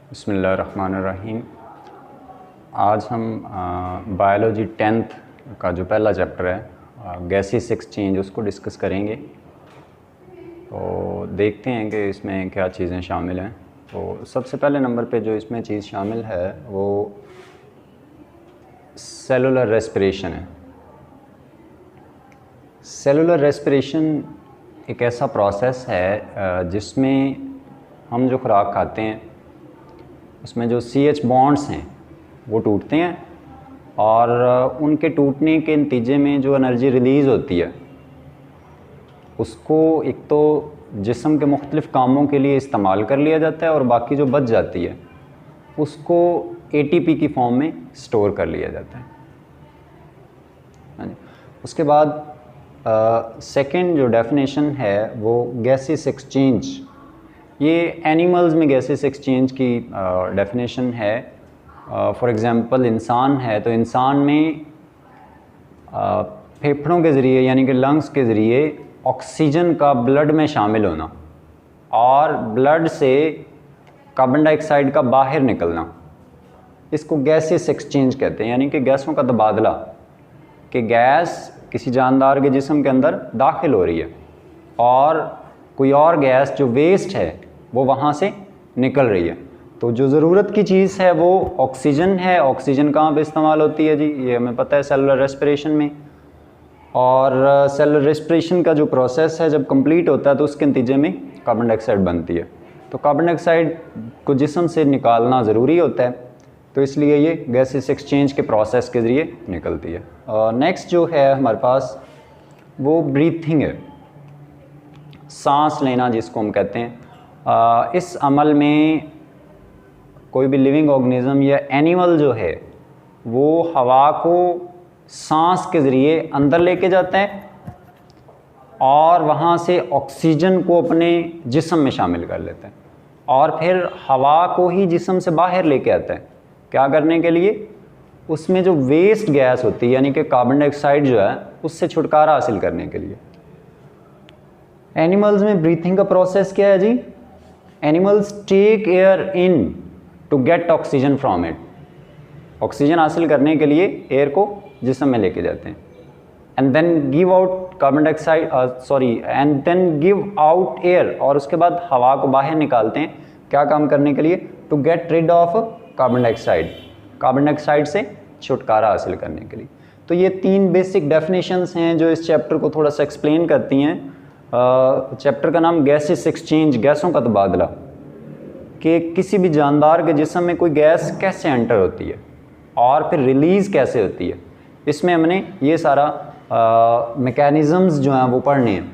बिस्मिल्लाहिर्रहमानिर्रहीम। आज हम बायोलॉजी 10th का जो पहला चैप्टर है गैसेस एक्सचेंज उसको डिस्कस करेंगे। तो देखते हैं कि इसमें क्या चीज़ें शामिल हैं। तो सबसे पहले नंबर पे जो इसमें चीज़ शामिल है वो सेलुलर रेस्पिरेशन है। सेलुलर रेस्पिरेशन एक ऐसा प्रोसेस है जिसमें हम जो खुराक खाते हैं उसमें जो CH बॉन्ड्स हैं वो टूटते हैं और उनके टूटने के नतीजे में जो एनर्जी रिलीज़ होती है उसको एक तो जिस्म के मुख्तलिफ़ कामों के लिए इस्तेमाल कर लिया जाता है और बाकी जो बच जाती है उसको ATP की फॉर्म में स्टोर कर लिया जाता है। हाँ जी। उसके बाद सेकंड जो डेफिनेशन है वो गैसेस एक्सचेंज, ये एनिमल्स में गैसेस एक्सचेंज की डेफिनेशन है। फॉर एग्ज़ाम्पल इंसान है तो इंसान में फेफड़ों के ज़रिए यानी कि लंग्स के ज़रिए ऑक्सीजन का ब्लड में शामिल होना और ब्लड से कार्बन डाइऑक्साइड का बाहर निकलना, इसको गैसेस एक्सचेंज कहते हैं। यानी कि गैसों का तबादला, कि गैस किसी जानदार के जिस्म के अंदर दाखिल हो रही है और कोई और गैस जो वेस्ट है वो वहाँ से निकल रही है। तो जो ज़रूरत की चीज़ है वो ऑक्सीजन है। ऑक्सीजन कहाँ पे इस्तेमाल होती है जी, ये हमें पता है, सेलुलर रेस्पिरेशन में। और सेलुलर रेस्पिरेशन का जो प्रोसेस है जब कंप्लीट होता है तो उसके नतीजे में कार्बन डाइऑक्साइड बनती है। तो कार्बन डाइऑक्साइड को जिस्म से निकालना ज़रूरी होता है, तो इसलिए ये गैसेस एक्सचेंज के प्रोसेस के ज़रिए निकलती है। नेक्स्ट जो है हमारे पास वो ब्रीथिंग है, सांस लेना जिसको हम कहते हैं। इस अमल में कोई भी लिविंग ऑर्गेनिज्म या एनिमल जो है वो हवा को सांस के ज़रिए अंदर लेके जाता है और वहाँ से ऑक्सीजन को अपने जिस्म में शामिल कर लेता है और फिर हवा को ही जिस्म से बाहर लेके आता है। क्या करने के लिए? उसमें जो वेस्ट गैस होती है यानी कि कार्बन डाइऑक्साइड जो है उससे छुटकारा हासिल करने के लिए। एनिमल्स में ब्रीथिंग का प्रोसेस क्या है जी? Animals take air in to get oxygen from it. Oxygen हासिल करने के लिए एयर को जिस्म में लेके जाते हैं and then give out carbon dioxide and then give out air, और उसके बाद हवा को बाहर निकालते हैं। क्या काम करने के लिए? To get rid of carbon dioxide, carbon dioxide से छुटकारा हासिल करने के लिए। तो ये तीन बेसिक डेफिनेशंस हैं जो इस चैप्टर को थोड़ा सा एक्सप्लेन करती हैं। चैप्टर का नाम गैसेस एक्सचेंज, गैसों का तबादला, कि किसी भी जानदार के जिस्म में कोई गैस कैसे एंटर होती है और फिर रिलीज़ कैसे होती है। इसमें हमने ये सारा मैकेनिज़म्स जो हैं वो पढ़ने हैं।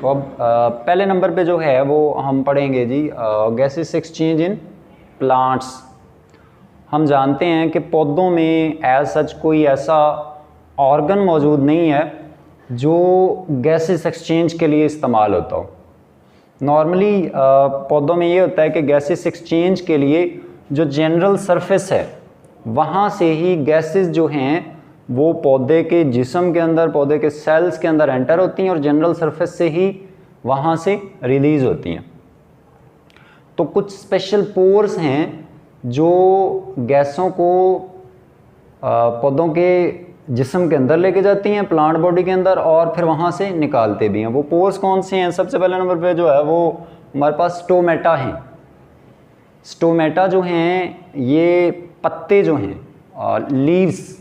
तो अब पहले नंबर पे जो है वो हम पढ़ेंगे जी गैसेस एक्सचेंज इन प्लांट्स। हम जानते हैं कि पौधों में एज सच कोई ऐसा ऑर्गन मौजूद नहीं है जो गैसेस एक्सचेंज के लिए इस्तेमाल होता हो। नॉर्मली पौधों में ये होता है कि गैसेस एक्सचेंज के लिए जो जनरल सरफेस है वहाँ से ही गैसेस जो हैं वो पौधे के जिस्म के अंदर, पौधे के सेल्स के अंदर एंटर होती हैं और जनरल सरफेस से ही वहाँ से रिलीज़ होती हैं। तो कुछ स्पेशल पोर्स हैं जो गैसों को पौधों के जिस्म के अंदर लेके जाती हैं, प्लांट बॉडी के अंदर, और फिर वहाँ से निकालते भी हैं। वो पोर्स कौन से हैं? सबसे पहले नंबर पे जो है वो हमारे पास स्टोमेटा हैं। स्टोमेटा जो हैं ये पत्ते जो हैं, लीव्स,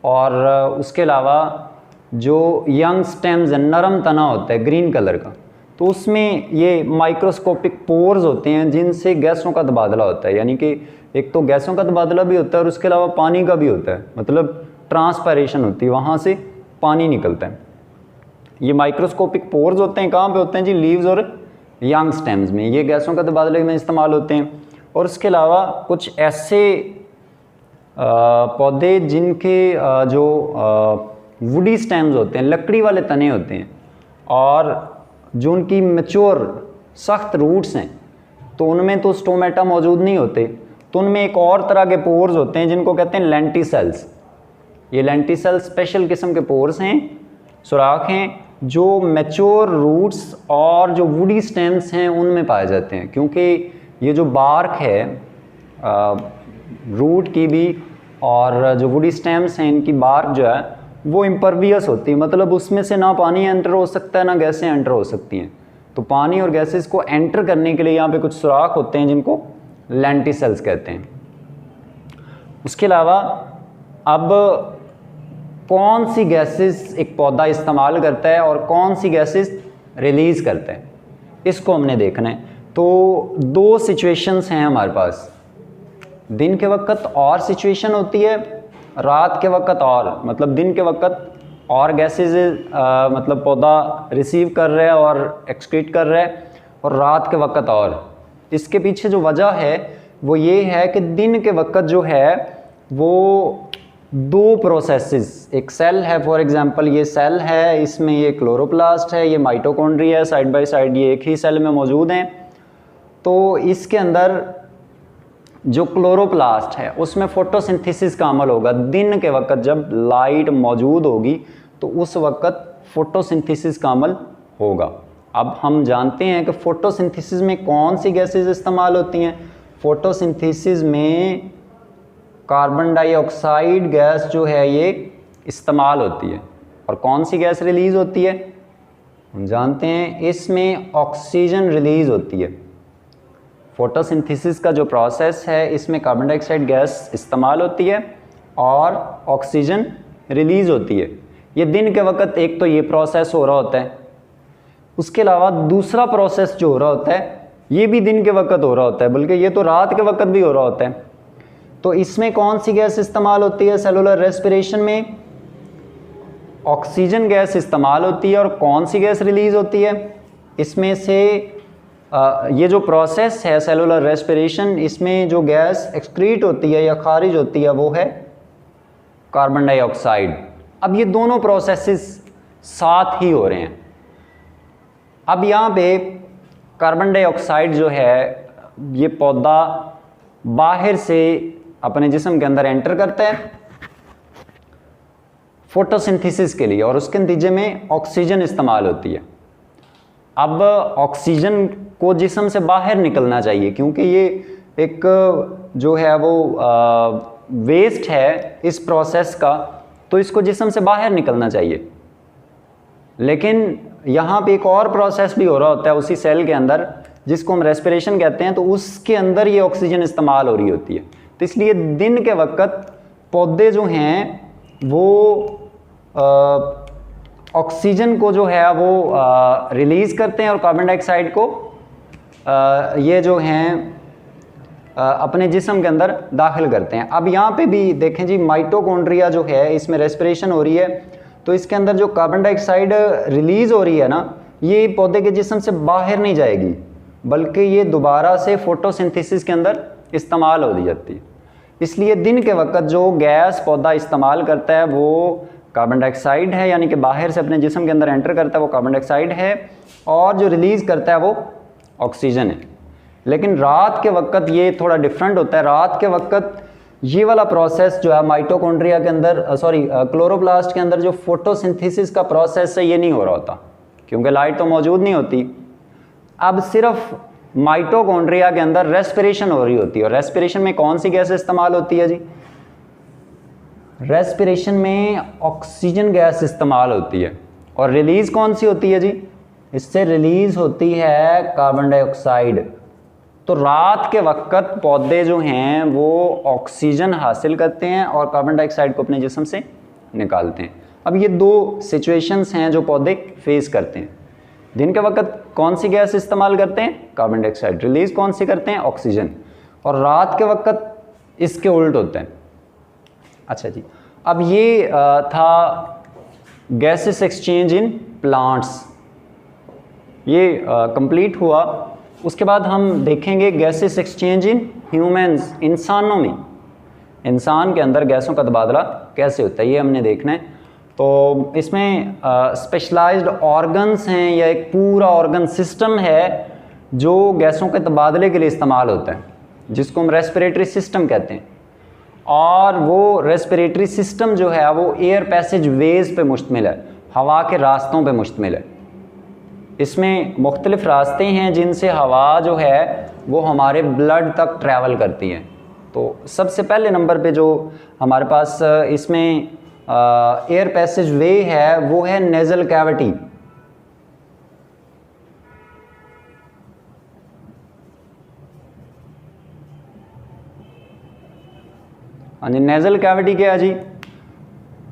और उसके अलावा जो यंग स्टेम्स है, नरम तना होता है ग्रीन कलर का, तो उसमें ये माइक्रोस्कोपिक पोर्स होते हैं जिनसे गैसों का तबादला होता है। यानी कि एक तो गैसों का तबादला भी होता है और उसके अलावा पानी का भी होता है, मतलब ट्रांसपायरेशन होती है, वहाँ से पानी निकलता है। ये माइक्रोस्कोपिक पोर्स होते हैं, कहाँ पे होते हैं जी? लीव्स और यंग स्टेम्स में। ये गैसों का तबादले में इस्तेमाल होते हैं। और उसके अलावा कुछ ऐसे पौधे जिनके जो वुडी स्टेम्स होते हैं, लकड़ी वाले तने होते हैं, और जो उनकी मैच्योर सख्त रूट्स हैं, तो उनमें तो स्टोमेटा मौजूद नहीं होते। तो उनमें एक और तरह के पोर्स होते हैं जिनको कहते हैं लेंटिसेल्स। ये लेंटिसेल्स स्पेशल किस्म के पोर्स हैं, सुराख हैं, जो मैच्योर रूट्स और जो वुडी स्टेम्स हैं उनमें पाए जाते हैं। क्योंकि ये जो बार्क है रूट की भी और जो वुडी स्टेम्स हैं इनकी बार्क जो है वो इम्परवियस होती है, मतलब उसमें से ना पानी एंटर हो सकता है ना गैसें एंटर हो सकती हैं। तो पानी और गैसेस को एंटर करने के लिए यहाँ पे कुछ सुराख होते हैं जिनको लेंटिसेल्स कहते हैं। उसके अलावा अब कौन सी गैसेस एक पौधा इस्तेमाल करता है और कौन सी गैसेस रिलीज़ करता है, इसको हमने देखना है। तो दो सिचुएशंस हैं हमारे पास, दिन के वक्त और सिचुएशन होती है, रात के वक्त और, मतलब दिन के वक्त और गैसेस मतलब पौधा रिसीव कर रहा है और एक्सक्रीट कर रहा है, और रात के वक्त और। इसके पीछे जो वजह है वो ये है कि दिन के वक्त जो है वो दो प्रोसेसेस, एक सेल है, फॉर एग्जांपल ये सेल है, इसमें ये क्लोरोप्लास्ट है, ये माइटोकॉन्ड्रिया है, साइड बाय साइड ये एक ही सेल में मौजूद हैं। तो इसके अंदर जो क्लोरोप्लास्ट है उसमें फोटोसिंथेसिस का अमल होगा। दिन के वक्त जब लाइट मौजूद होगी तो उस वक्त फोटोसिंथेसिस का अमल होगा। अब हम जानते हैं कि फोटोसिंथेसिस में कौन सी गैसेस इस्तेमाल होती हैं। फोटोसिंथेसिस में कार्बन डाइऑक्साइड गैस जो है ये इस्तेमाल होती है, और कौन सी गैस रिलीज़ होती है हम जानते हैं, इसमें ऑक्सीजन रिलीज़ होती है। फोटोसिंथेसिस का जो प्रोसेस है इसमें कार्बन डाइऑक्साइड गैस इस्तेमाल होती है और ऑक्सीजन रिलीज़ होती है। ये दिन के वक्त एक तो ये प्रोसेस हो रहा होता है, उसके अलावा दूसरा प्रोसेस जो हो रहा होता है ये भी दिन के वक्त हो रहा होता है, बल्कि ये तो रात के वक्त भी हो रहा होता है। तो इसमें कौन सी गैस इस्तेमाल होती है, सेलुलर रेस्पिरेशन में ऑक्सीजन गैस इस्तेमाल होती है, और कौन सी गैस रिलीज़ होती है इसमें से ये जो प्रोसेस है सेलुलर रेस्पिरेशन, इसमें जो गैस एक्सक्रीट होती है या खारिज होती है वो है कार्बन डाइऑक्साइड। अब ये दोनों प्रोसेसेस साथ ही हो रहे हैं। अब यहाँ पे कार्बन डाइऑक्साइड जो है ये पौधा बाहर से अपने जिस्म के अंदर एंटर करता है फोटोसिंथेसिस के लिए, और उसके नतीजे में ऑक्सीजन इस्तेमाल होती है। अब ऑक्सीजन को जिस्म से बाहर निकलना चाहिए, क्योंकि ये एक जो है वो वेस्ट है इस प्रोसेस का, तो इसको जिस्म से बाहर निकलना चाहिए। लेकिन यहाँ पे एक और प्रोसेस भी हो रहा होता है उसी सेल के अंदर, जिसको हम रेस्पिरेशन कहते हैं, तो उसके अंदर ये ऑक्सीजन इस्तेमाल हो रही होती है। तो इसलिए दिन के वक्त पौधे जो हैं वो ऑक्सीजन को जो है वो रिलीज़ करते हैं और कार्बन डाइऑक्साइड को ये जो हैं अपने जिस्म के अंदर दाखिल करते हैं। अब यहाँ पे भी देखें जी, माइटोकॉन्ड्रिया जो है इसमें रेस्पिरेशन हो रही है, तो इसके अंदर जो कार्बन डाइऑक्साइड रिलीज़ हो रही है ना, ये पौधे के जिस्म से बाहर नहीं जाएगी, बल्कि ये दोबारा से फोटोसिंथेसिस के अंदर इस्तेमाल हो जाती है। इसलिए दिन के वक्त जो गैस पौधा इस्तेमाल करता है वो कार्बन डाइऑक्साइड है, यानी कि बाहर से अपने जिस्म के अंदर एंटर करता है वो कार्बन डाइऑक्साइड है, और जो रिलीज़ करता है वो ऑक्सीजन है। लेकिन रात के वक्त ये थोड़ा डिफरेंट होता है। रात के वक्त ये वाला प्रोसेस जो है माइटोकॉन्ड्रिया के अंदर क्लोरोप्लास्ट के अंदर जो फोटोसिंथेसिस का प्रोसेस है ये नहीं हो रहा होता, क्योंकि लाइट तो मौजूद नहीं होती। अब सिर्फ माइटोकॉन्ड्रिया के अंदर रेस्पिरेशन हो रही होती है, और रेस्पिरेशन में कौन सी गैस इस्तेमाल होती है जी, रेस्पिरेशन में ऑक्सीजन गैस इस्तेमाल होती है, और रिलीज़ कौन सी होती है जी, इससे रिलीज़ होती है कार्बन डाइऑक्साइड। तो रात के वक्त पौधे जो हैं वो ऑक्सीजन हासिल करते हैं और कार्बन डाइऑक्साइड को अपने जिस्म से निकालते हैं। अब ये दो सिचुएशंस हैं जो पौधे फेस करते हैं। दिन के वक्त कौन सी गैस इस्तेमाल करते हैं, कार्बन डाइऑक्साइड, रिलीज़ कौन सी करते हैं, ऑक्सीजन, और रात के वक्त इसके उल्ट होते हैं। अच्छा जी, अब ये था गैसेस एक्सचेंज इन प्लांट्स, ये कंप्लीट हुआ। उसके बाद हम देखेंगे गैसेस एक्सचेंज इन ह्यूमंस, इंसानों में, इंसान के अंदर गैसों का तबादला कैसे होता है ये हमने देखना है। तो इसमें स्पेशलाइज्ड ऑर्गन्स हैं या एक पूरा ऑर्गन सिस्टम है जो गैसों के तबादले के लिए इस्तेमाल होता है, जिसको हम रेस्पिरेटरी सिस्टम कहते हैं। और वो रेस्पिरेटरी सिस्टम जो है वो एयर पैसेज वेज पे मुश्तमिल है, हवा के रास्तों पे मुश्तमिल है। इसमें मुख्तलिफ रास्ते हैं जिनसे हवा जो है वो हमारे ब्लड तक ट्रैवल करती है। तो सबसे पहले नंबर पे जो हमारे पास इसमें एयर पैसेज वे है वो है नेजल कैविटी। हाँ जी, नेजल कैविटी क्या है जी?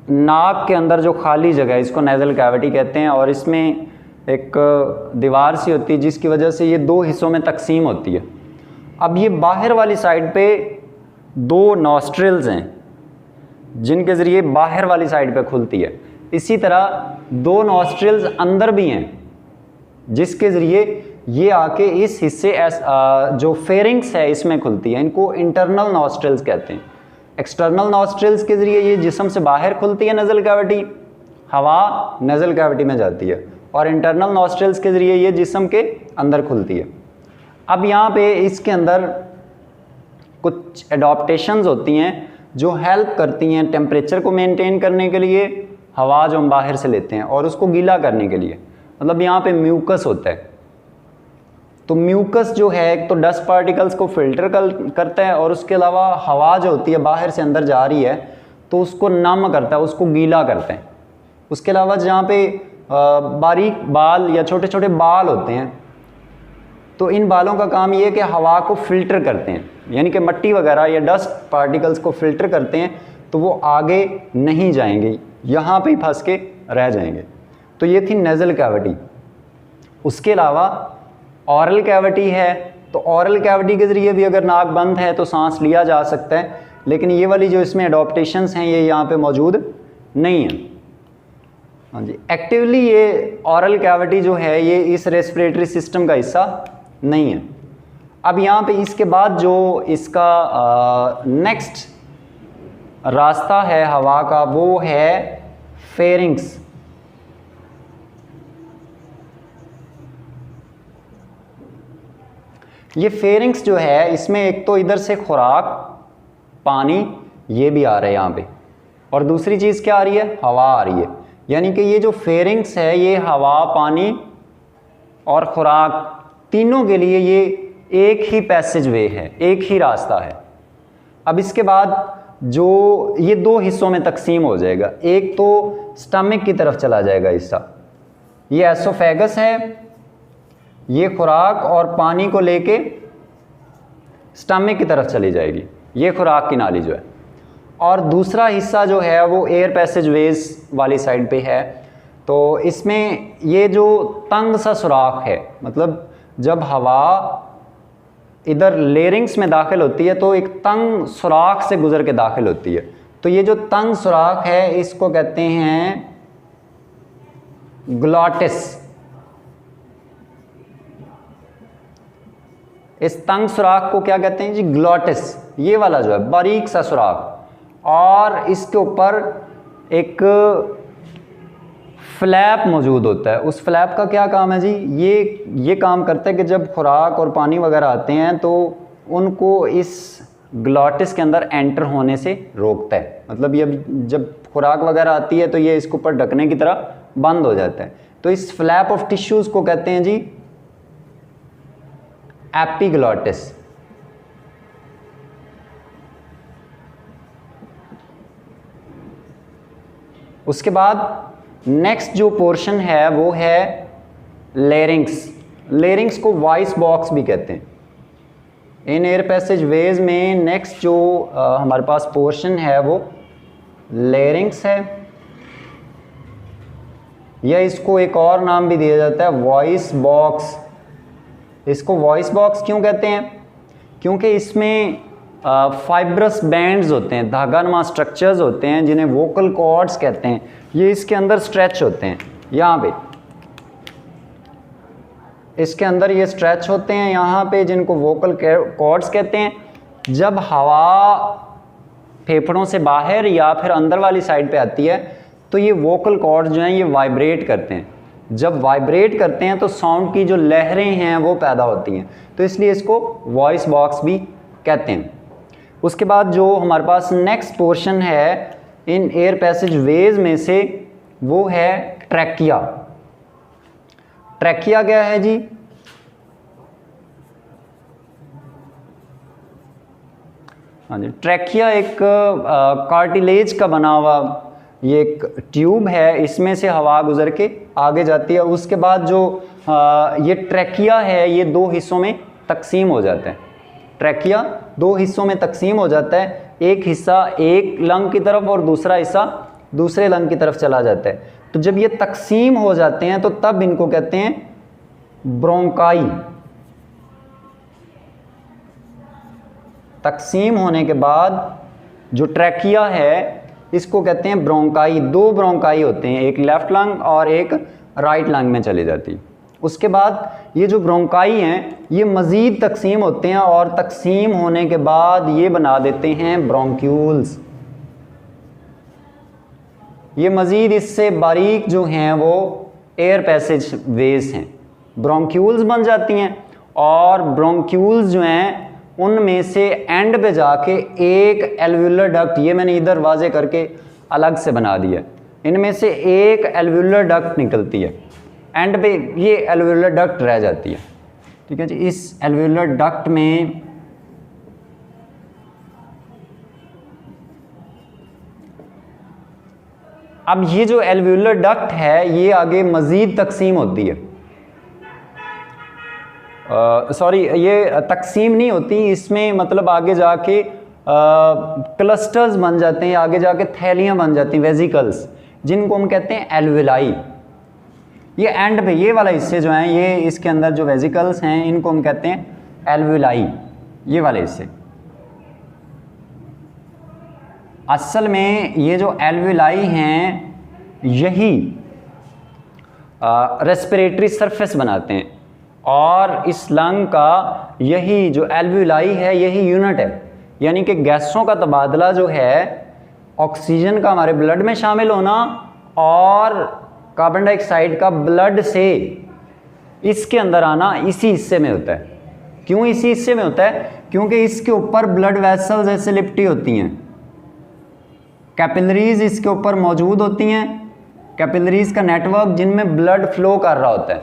नाक के अंदर जो खाली जगह है इसको नेजल कैविटी कहते हैं, और इसमें एक दीवार सी होती है जिसकी वजह से ये दो हिस्सों में तकसीम होती है। अब ये बाहर वाली साइड पे दो नॉस्ट्रिल्स हैं जिनके ज़रिए बाहर वाली साइड पे खुलती है। इसी तरह दो नॉस्ट्रिल्स अंदर भी हैं जिसके ज़रिए ये आके इस हिस्से जो फेरिंग्स है इसमें खुलती है। इनको इंटरनल नॉस्ट्रिल्स कहते हैं। एक्सटर्नल नॉस्ट्रिल्स के ज़रिए ये जिस्म से बाहर खुलती है नज़ल कैविटी, हवा नज़ल कैविटी में जाती है, और इंटरनल नॉस्ट्रिल्स के ज़रिए ये जिस्म के अंदर खुलती है। अब यहाँ पे इसके अंदर कुछ एडॉप्टेशंस होती हैं जो हेल्प करती हैं टेम्परेचर को मेंटेन करने के लिए, हवा जो हम बाहर से लेते हैं, और उसको गीला करने के लिए। मतलब यहाँ पे म्यूकस होता है। तो म्यूकस जो है एक तो डस्ट पार्टिकल्स को फिल्टर करता है, और उसके अलावा हवा जो होती है बाहर से अंदर जा रही है तो उसको नम करता है, उसको गीला करता है। उसके अलावा जहाँ पे बारीक बाल या छोटे छोटे बाल होते हैं तो इन बालों का काम ये है कि हवा को फिल्टर करते हैं, यानी कि मिट्टी वगैरह या डस्ट पार्टिकल्स को फिल्टर करते हैं, तो वो आगे नहीं जाएंगे, यहाँ पे ही फंस के रह जाएंगे। तो ये थी नेजल कैविटी। उसके अलावा ऑरल कैविटी है, तो ऑरल कैविटी के ज़रिए भी अगर नाक बंद है तो सांस लिया जा सकता है, लेकिन ये वाली जो इसमें एडॉप्टेशंस हैं ये यहाँ पे मौजूद नहीं है। हाँ जी, एक्टिवली ये ऑरल कैविटी जो है ये इस रेस्पिरेटरी सिस्टम का हिस्सा नहीं है। अब यहाँ पे इसके बाद जो इसका नेक्स्ट रास्ता है हवा का वो है फेरिंग्स। ये फेरिंग्स जो है इसमें एक तो इधर से खुराक, पानी ये भी आ रहा है यहाँ पे, और दूसरी चीज़ क्या आ रही है? हवा आ रही है। यानी कि ये जो फेरिंग्स है ये हवा, पानी और खुराक तीनों के लिए ये एक ही पैसेज वे है, एक ही रास्ता है। अब इसके बाद जो ये दो हिस्सों में तकसीम हो जाएगा, एक तो स्टमक की तरफ चला जाएगा हिस्सा, ये एसोफेगस है, ये खुराक और पानी को लेके स्टमक की तरफ चली जाएगी, ये खुराक की नाली जो है। और दूसरा हिस्सा जो है वो एयर पैसेज वेज वाली साइड पे है। तो इसमें ये जो तंग सा सुराख है, मतलब जब हवा इधर लेरिंग्स में दाखिल होती है तो एक तंग सुराख से गुजर के दाखिल होती है। तो ये जो तंग सुराख है इसको कहते हैं ग्लॉटिस। इस तंग सुराख को क्या कहते हैं जी? ग्लॉटिस। ये वाला जो है बारीक सा सुराख, और इसके ऊपर एक फ्लैप मौजूद होता है। उस फ्लैप का क्या काम है जी? ये काम करता है कि जब खुराक और पानी वगैरह आते हैं तो उनको इस ग्लॉटिस के अंदर एंटर होने से रोकता है। मतलब ये जब खुराक वगैरह आती है तो ये इसके ऊपर ढकने की तरह बंद हो जाता है। तो इस फ्लैप ऑफ टिश्यूज़ को कहते हैं जी एपिग्लॉटिस। उसके बाद नेक्स्ट जो पोर्शन है वो है लेरिंग्स। लेरिंग्स को वॉइस बॉक्स भी कहते हैं। इन एयर पैसेज वेज में नेक्स्ट जो हमारे पास पोर्शन है वो लेरिंग्स है, या इसको एक और नाम भी दिया जाता है वॉइस बॉक्स। इसको वॉइस बॉक्स क्यों कहते हैं? क्योंकि इसमें फाइब्रस बैंड्स होते हैं, धागानुमा स्ट्रक्चर्स होते हैं जिन्हें वोकल कॉर्ड्स कहते हैं। ये इसके अंदर स्ट्रेच होते हैं, यहाँ पे इसके अंदर ये स्ट्रेच होते हैं यहाँ पे, जिनको वोकल कॉर्ड्स कहते हैं। जब हवा फेफड़ों से बाहर या फिर अंदर वाली साइड पे आती है तो ये वोकल कॉर्ड्स जो हैं ये वाइब्रेट करते हैं। जब वाइब्रेट करते हैं तो साउंड की जो लहरें हैं वो पैदा होती हैं, तो इसलिए इसको वॉइस बॉक्स भी कहते हैं। उसके बाद जो हमारे पास नेक्स्ट पोर्शन है इन एयर पैसेज वेज में से वो है ट्रैकिया। ट्रैकिया क्या है जी? हाँ जी, ट्रैकिया एक कार्टिलेज का बना हुआ ये एक ट्यूब है, इसमें से हवा गुजर के आगे जाती है। उसके बाद जो ये ट्रैकिया है ये दो हिस्सों में तकसीम हो जाता है। ट्रैकिया दो हिस्सों में तकसीम हो जाता है, एक हिस्सा एक लंग की तरफ और दूसरा हिस्सा दूसरे लंग की तरफ चला जाता है। तो जब ये तकसीम हो जाते हैं तो तब इनको कहते हैं ब्रोंकाई। तकसीम होने के बाद जो ट्रैकिया है इसको कहते हैं ब्रोंकाई। दो ब्रोंकाई होते हैं, एक लेफ्ट लंग और एक राइट लंग में चली जाती। उसके बाद ये जो ब्रोंकाई हैं ये मज़ीद तकसीम होते हैं और तकसीम होने के बाद ये बना देते हैं ब्रोंक्यूल्स। ये मज़ीद इससे बारीक जो हैं वो एयर पैसेज वेज हैं, ब्रोंक्यूल्स बन जाती हैं। और ब्रोंक्यूल्स जो हैं उनमें से एंड पे जाके एक एल्वुलर डक्ट, ये मैंने इधर वाजे करके अलग से बना दिया, इनमें से एक एल्वुलर डक्ट निकलती है, एंड पे ये एल्वुलर डक्ट रह जाती है। ठीक है जी, इस एल्वुलर डक्ट में अब ये जो एल्वुलर डक्ट है ये आगे मज़ीद तकसीम होती है, सॉरी ये तकसीम नहीं होती, इसमें मतलब आगे जाके क्लस्टर्स बन जाते हैं, आगे जाके थैलियाँ बन जाती हैं, वेजिकल्स, जिनको हम कहते हैं एल्वुलाई। ये एंड पे ये वाला हिस्से जो हैं ये इसके अंदर जो वेजिकल्स हैं इनको हम कहते हैं एल्वुलाई, ये वाले हिस्से। असल में ये जो एल्वुलाई हैं यही रेस्पिरेटरी सरफेस बनाते हैं और इस लंग का यही जो एल्वुलाई है यही यूनिट है। यानी कि गैसों का तबादला जो है, ऑक्सीजन का हमारे ब्लड में शामिल होना और कार्बन डाइऑक्साइड का ब्लड से इसके अंदर आना इसी हिस्से में होता है। क्यों इसी हिस्से में होता है? क्योंकि इसके ऊपर ब्लड वेसल्स ऐसे लिपटी होती हैं, कैपिलरीज इसके ऊपर मौजूद होती हैं, कैपिलरीज का नेटवर्क जिनमें ब्लड फ्लो कर रहा होता है।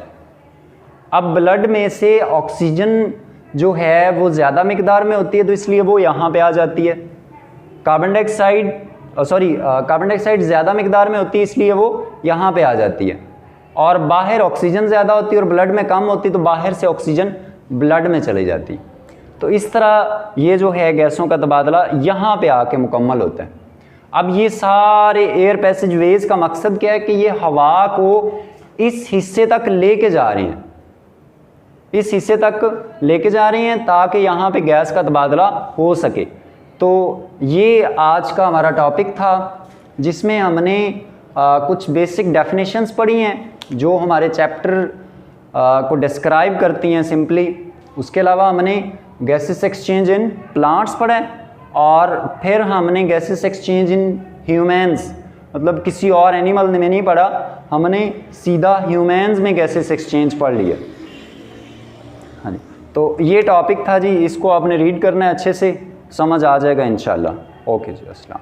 अब ब्लड में से ऑक्सीजन जो है वो ज़्यादा मिकदार में होती है तो इसलिए वो यहाँ पे आ जाती है। कार्बन डाइऑक्साइड ज़्यादा मिकदार में होती है इसलिए वो यहाँ पे आ जाती है। और बाहर ऑक्सीजन ज़्यादा होती है और ब्लड में कम होती है तो बाहर से ऑक्सीजन ब्लड में चली जाती। तो इस तरह ये जो है गैसों का तबादला यहाँ पे आके मुकम्मल होता है। अब ये सारे एयर पैसेज वेज का मकसद क्या है कि ये हवा को इस हिस्से तक लेके जा रहे हैं, इस हिस्से तक लेके जा रही हैं ताकि यहाँ पे गैस का तबादला हो सके। तो ये आज का हमारा टॉपिक था जिसमें हमने कुछ बेसिक डेफिनेशंस पढ़ी हैं जो हमारे चैप्टर को डिस्क्राइब करती हैं सिंपली। उसके अलावा हमने गैसेस एक्सचेंज इन प्लांट्स पढ़ा है और फिर हमने गैसेस एक्सचेंज इन ह्यूमन्स, मतलब किसी और एनिमल में नहीं पढ़ा, हमने सीधा ह्यूमन्स में गैसेस एक्सचेंज पढ़ लिया। हाँ जी, तो ये टॉपिक था जी, इसको आपने रीड करना है अच्छे से, समझ आ जाएगा इंशाल्लाह। ओके जी, अस्सलाम।